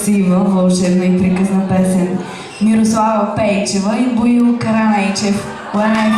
красива, вълшебна и приказна песен. Мирослава Пейчева и Боил Каранайчев When I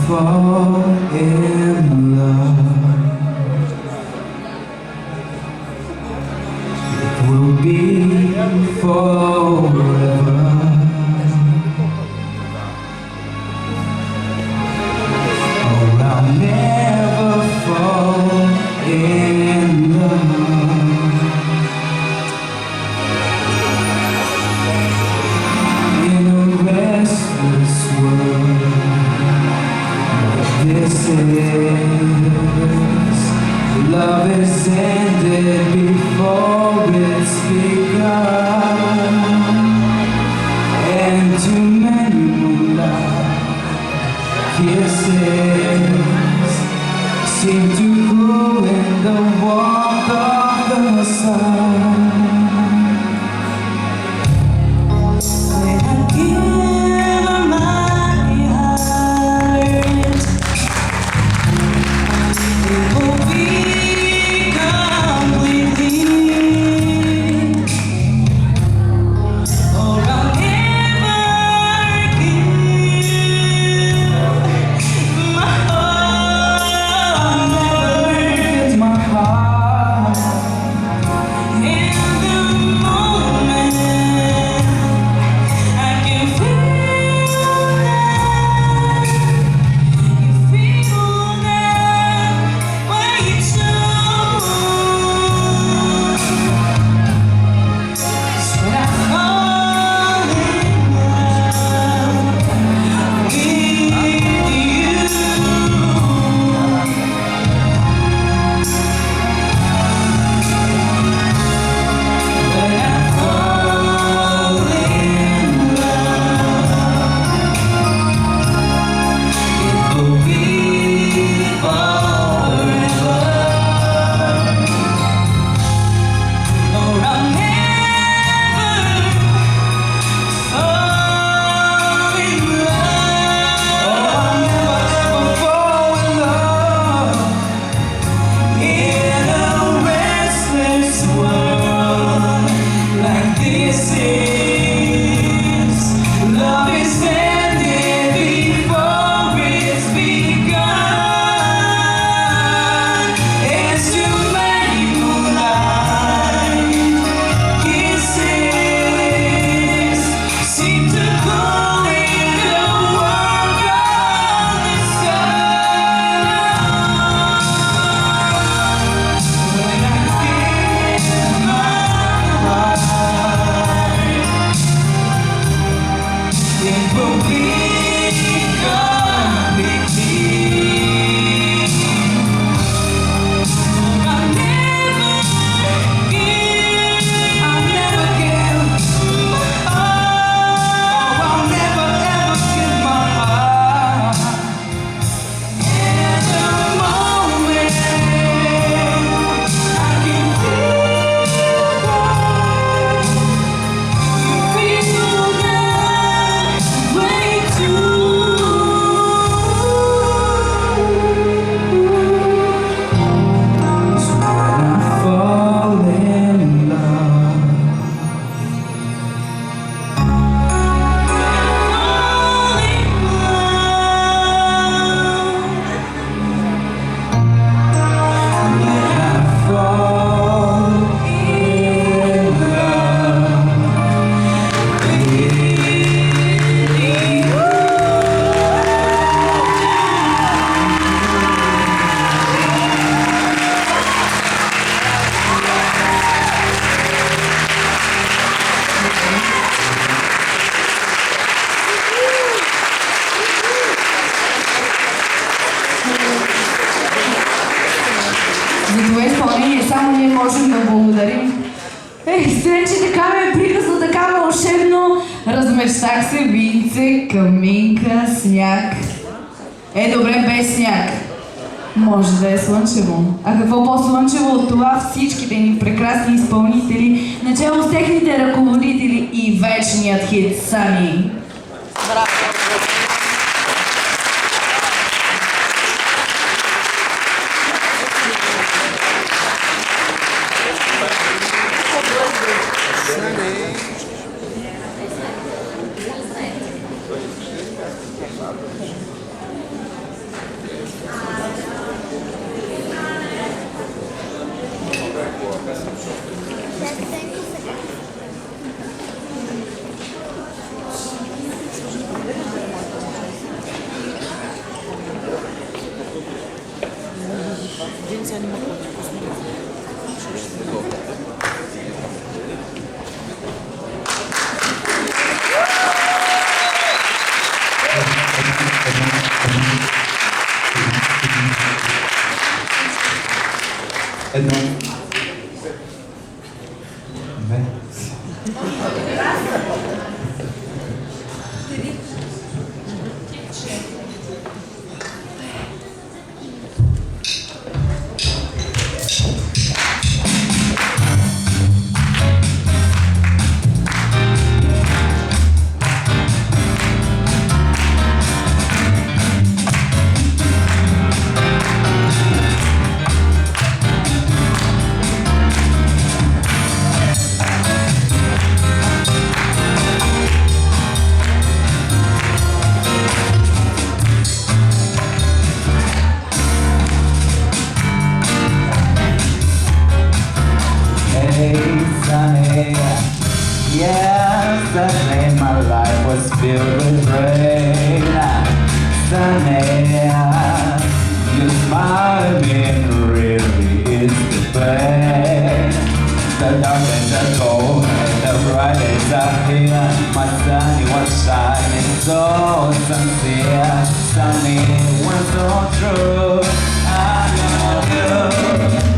Fall in Love. Will be forever. Oh, I'll never fall in love. In a restless world, this is love is ended before it's begun, and too many moonlight kisses seem to cool in the warmth of the sun. When I give my heart, it will be За това изпълнение само ние можем да благодарим. Стренче, така ме е приказно, така вълшебно. Размещах се, винце, каминка, сняг. Добре, без сняг. Може да е слънчево. А какво по-слънчево от това всичките ни прекрасни изпълнители, начало с техните ръководители и вечният хит Sunny. Браво! Едно. Две. Sunny, yeah, Sunny, my life was filled with rain. Sunny, you smile at me and really is the pain. The dark days are cold and the bright days are here. My sunny was shining so sincere. Sunny was so true, I love you.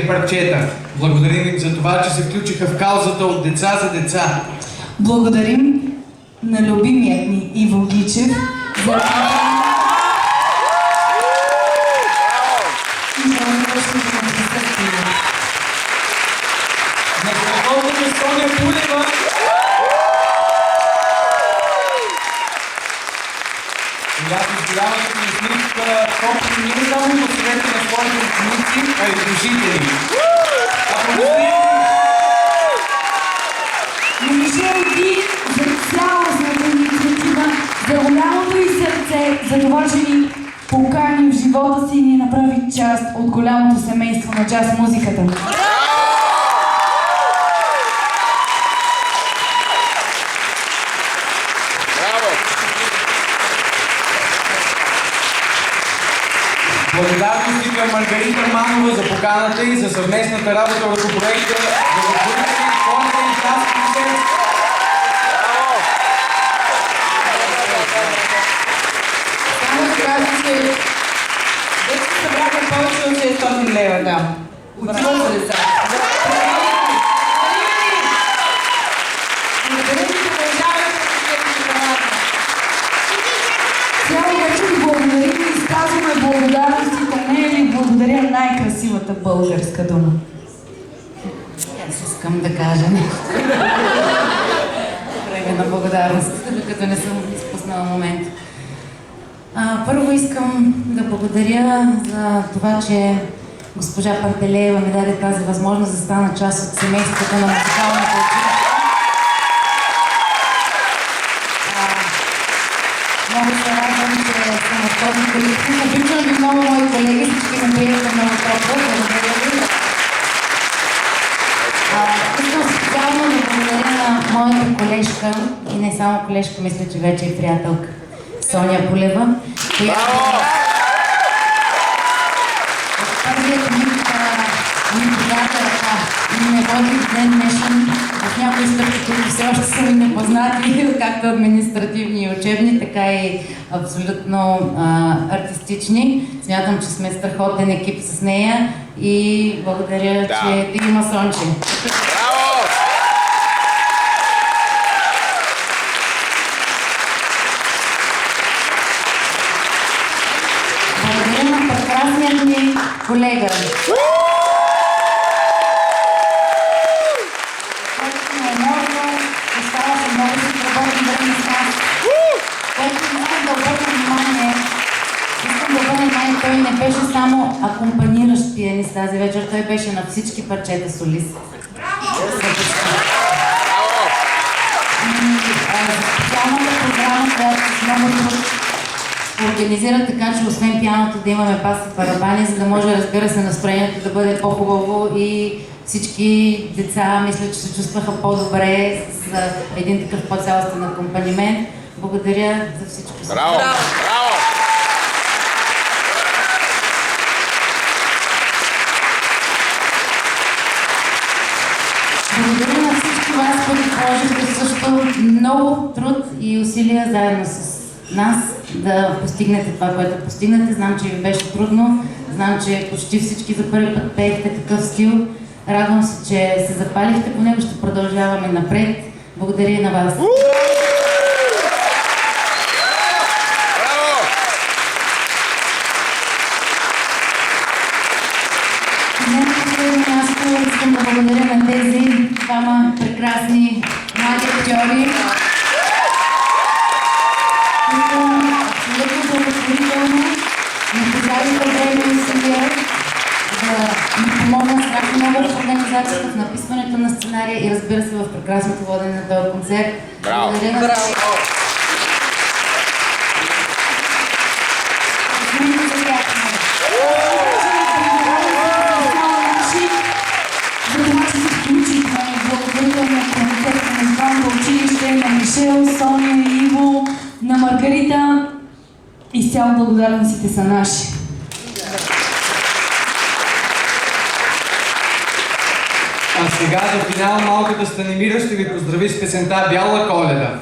тези парчета. Благодарим им за това, че се включиха в каузата от деца за деца. Благодарим на любимият ни Иво Гичев за На страхотната Соня Пулева. Когато изгодявате песничка, толкова не само да съвете на своите ученици, а и служители. на Мишел Ди за цялостната инициатива, за голямото и сърце, за това, че ни покани в живота си и ни направи част от голямото семейство на джаз музиката. Благодарности към Маргарита Манова за поканата и за съвместната работа върху проекта за възбудителен хората и джаз концерт. Само да кажа, че вече събрахме повече от 600 лева, да. Отивам за деца. Благодаря ви, че продължавате да четете страната. Цяло вече ви благодарим и изказваме благодарностите. Не е ли благодаря най-красивата българска дума? Аз искам да кажа нещо. Време на благодарност, докато не съм изпуснала момент. Първо искам да благодаря за това, че госпожа Пантелеева ми даде тази възможност да стана част от семейството на музикалната училище. Много се радвам, че съм от този колектив. Обичам ви много, мои колеги, всички ме приемате много топло. Благодаря ви. Искам специално да благодаря на моята колежка, и не само колежка, мисля, че вече е приятелка, Соня Пулева, която от първият ми подаде ръка и ме води в ден днешен в някои стъпки, които все още са ми непознати, както административни и учебни, така и абсолютно артистични. Смятам, че сме страхотен екип с нея и благодаря, че да има Сонче. Благодаря на прекрасният ми колега. Който ме много оставаше много си работи време с нас. Който искам да обърна внимание, той не беше само акомпаниращ пианист тази вечер, той беше на всички парчета солист. Специалната програма, която с много труд организира така, че освен пианото да имаме бас и барабани, за да може, разбира се, настроението да бъде по-хубаво и всички деца, мисля, че се чувстваха по-добре с един такъв по-цялостен акомпанимент. Благодаря за всичко. Браво! Браво! Благодаря на всички вас, които положихте също много труд и усилия заедно с нас да постигнете това, което постигнете. Знам, че ви беше трудно. Знам, че почти всички за първи път пеехте такъв стил. Радвам се, че се запалихте по него. Ще продължаваме напред. Благодаря и на вас. На последно място искам да благодаря на тези двама прекрасни млади актьори, които абсолютно благотворително ни пожалиха време и усилия да ни помогнат страшно много в организацията, в написването на сценария и, разбира се, в прекрасното водене на този концерт. Благодаря на тези. За това, че се включихме в благотворителния комитет на Националното училище, на Мишел, Соня и Иво, на Маргарита. Изцяло благодарностите са наши. А сега за финал малката Станимира ще ви поздрави с песента Бяла Коледа.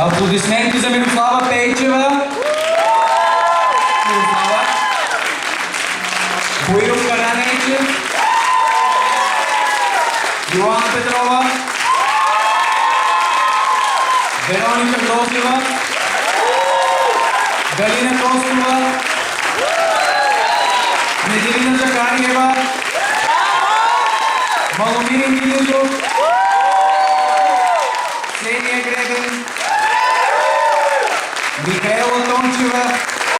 Аплодисменти за Мирослава Пейчева. Боил Каранейчев. Йоанна Петрова. Вероника Грозева. Галина Костова. Неделина Закариева. Маломир Индилизов.